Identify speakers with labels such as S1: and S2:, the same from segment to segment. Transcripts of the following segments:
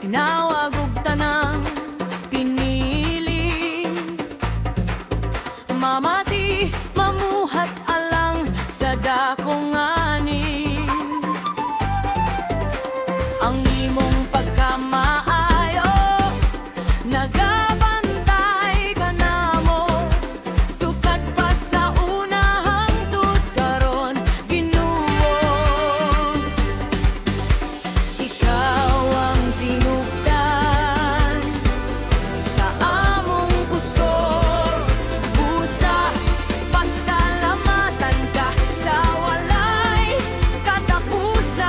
S1: Tinawag og tanang pinili, mamati mamuhat alang sa dakong ani. Ang imong pagkamaayo nagabantay ka namo, sukat pa sa unahang tutkaron Ginoo. Ikaw ang tinubdan sa among puso, busa pasalamatan ka sa walay katapusan.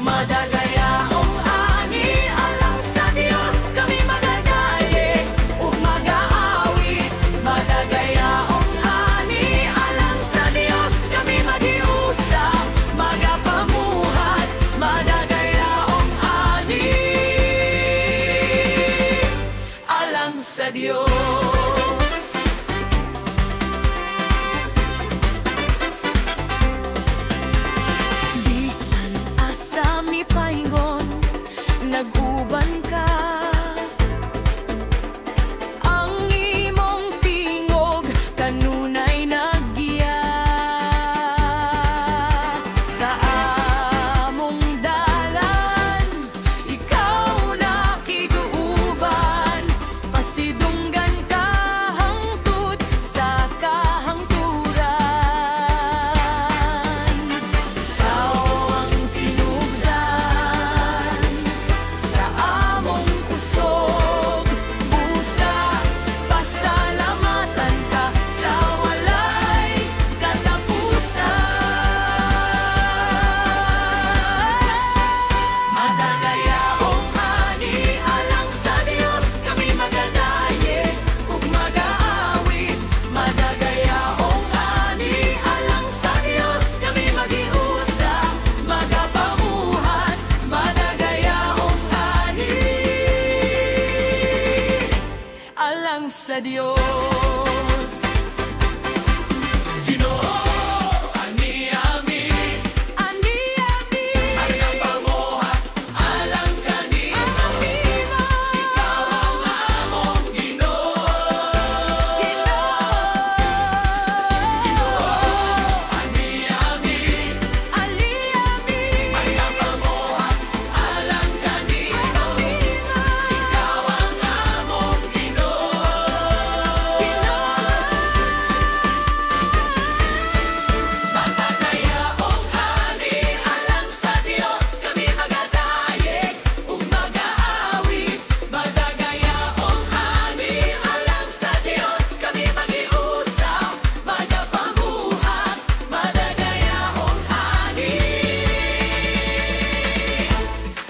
S1: Madagayaong ani alang sa Dios kami magadaye ug mag-aawit. Madagayaong ani alang sa Dios kami magiusa, magapamuhat. Madagayaong ani alang sa Dios. Bisan asa mi paingon, nag-uban ka. Ang imong tingog kanunay naggiya sa among dalan. Ikaw nakiguuban, pasidunggan ka hangtod sa kahangturan. Ikaw ang tinubdan sa among kusog, busa pasalamatan ka sa walay katapusan. Madagayaong ani alang sa Dios kami magadaye ug mag-aawit. Madagayaong ani alang sa Dios kami magiusa, magapamuhat. Madagayaong ani alang sa Dios. Ginoo, ani ami, ani ami, magapamuhat alang kanimo. Ikaw ang among Ginoo. Ginoo, ani ami, ali ami, magapamuhat alang kanimo. Ikaw ang among Ginoo. Madagayaong ani alang sa Dios kami magadaye ug mag-aawit. Madagayaong ani alang sa Dios kami magiusa, magapamuhat. Madagayaong ani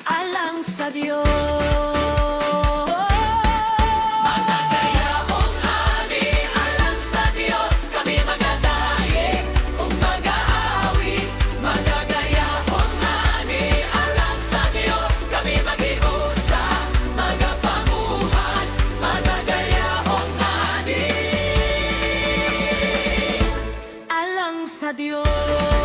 S1: alang sa Dios. Madagayaong ani alang sa Dios kami magadaye ug mag-aawit. Madagayaong ani alang sa Dios kami magiusa, magapamuhat. Madagayaong ani alang sa Dios.